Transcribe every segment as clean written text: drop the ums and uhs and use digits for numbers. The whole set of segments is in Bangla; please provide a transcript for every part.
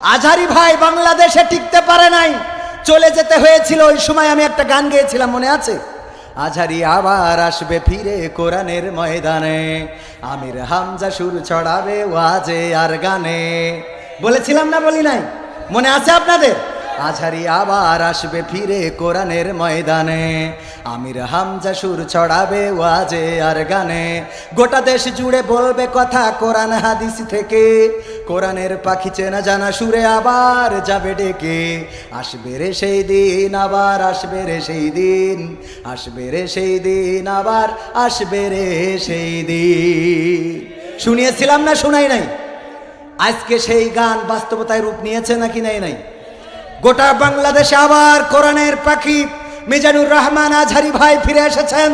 আজহারি ভাই বাংলাদেশে টিকতে পারে নাই, চলে যেতে হয়েছিল। ওই সময় আমি একটা গান গেয়েছিলাম, মনে আছে? আজহারি আবার আসবে ফিরে কোরআনের ময়দানে, আমির হামজা সুর ছড়াবে ওয়াজে আর গানে। বলেছিলাম না, বলি নাই? মনে আছে আপনাদের? আজহারি আবার আসবে ফিরে কোরআনের ময়দানে, আমির হামজা সুর ছড়াবে ওয়াজে আর গানে। গোটা দেশ জুড়ে বলবে কথা কোরআন হাদিস থেকে, কোরআনের পাখি চেনা জানা সুরে আবার যাবে ডেকে। আসবে রে সেই দিন, আবার আসবে রে সেই দিন, আসবে রে সেই দিন, আবার আসবে রে সেই দিন। শুনিয়েছিলাম না, শোনাই নাই? আজকে সেই গান বাস্তবতায় রূপ নিয়েছে নাকি নাই? নাই। গোটা বাংলাদেশে আবার কোরআনের পাখি মিজানুর রহমান আজহারি ভাই ফিরে এসেছেন।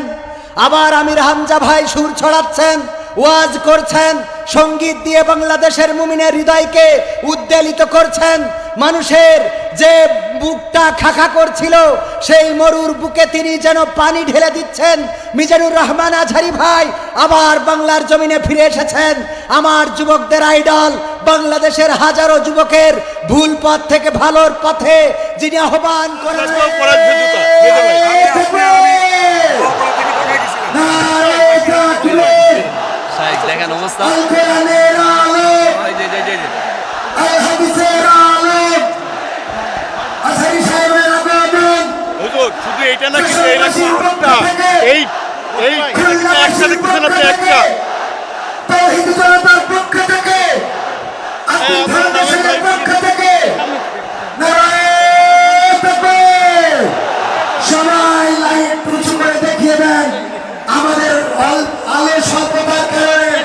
আবার আমির হামজা ভাই সুর ছড়াচ্ছেন, ওয়াজ করছেন, সঙ্গীত দিয়ে বাংলাদেশের মুমিনের হৃদয়কে উদ্বেলিত করছেন। মানুষের যে বুকটা খাখা করছিল, সেই মরুর বুকে তিনি যেন পানি ঢেলে দিচ্ছেন। মিজানুর রহমান আজহারি ভাই আবার বাংলার জমিনে ফিরে এসেছেন। আমার যুবকদের আইডল, বাংলাদেশের হাজারো যুবকের ভুল পথ থেকে ভালোর পথে যিনি আহ্বান করেছেন। শুধু এইটা না, কিন্তু এই একটা দেখতেছেন আপনি, একটা সবাই লাইট উঁচু করে দেখিয়ে দেন। আমাদের আলোর স্বল্পতার কারণে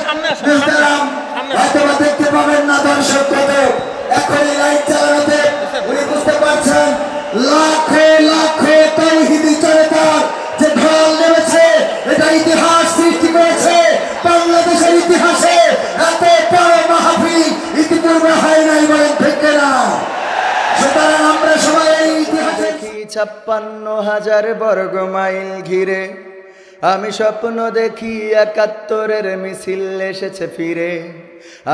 হয়তো দেখতে পাবেন না দর্শক কত। এখন এই লাইট চালানোতে উনি বুঝতে পারছেন লাখো লাখো তাওহীদি জনতার যে ঢল নেমেছে, এটা ইতিহাস সৃষ্টি করেছে। বাংলাদেশের ইতিহাসে এত বড় মাহফিল ইতিপূর্বে হয় নাই, বলেন ঠিক না? সুতরাং আমরা সবাই এই ইতিহাসে 56,000 বর্গ মাইল ঘিরে আমি স্বপ্ন দেখি 71-এর মিছিল এসেছে ফিরে।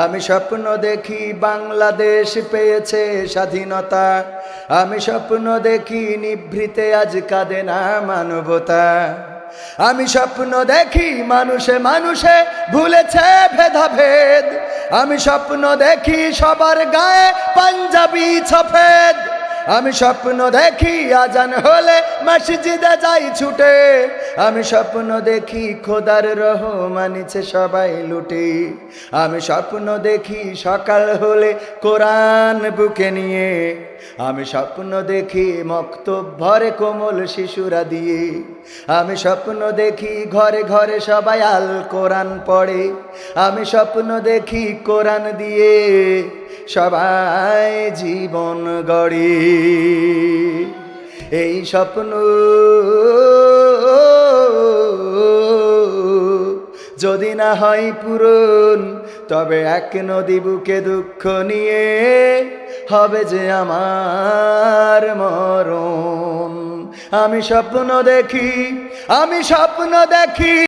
আমি স্বপ্ন দেখি বাংলাদেশ পেয়েছে স্বাধীনতা। আমি স্বপ্ন দেখি নিভৃতে আজ কাঁদে না মানবতা। আমি স্বপ্ন দেখি মানুষে মানুষে ভুলেছে ভেদাভেদ। আমি স্বপ্ন দেখি সবার গায়ে পাঞ্জাবি সফেদ। আমি স্বপ্ন দেখি আজান হলে মসজিদে যাই ছুটে। আমি স্বপ্ন দেখি খোদার রহমানিছে সবাই লুটে। আমি স্বপ্ন দেখি সকাল হলে কোরআন বুকে নিয়ে। আমি স্বপ্ন দেখি মক্তব ভরে কোমল শিশুরা দিয়ে। আমি স্বপ্ন দেখি ঘরে ঘরে সবাই আল কোরআন পড়ে। আমি স্বপ্ন দেখি কোরআন দিয়ে সবাই জীবন গড়ে। এই স্বপ্ন যদি না হয় পূরণ, তবে এক নদী বুকে দুঃখ নিয়ে হবে যে আমার মরণ। আমি স্বপ্ন দেখি, আমি স্বপ্ন দেখি।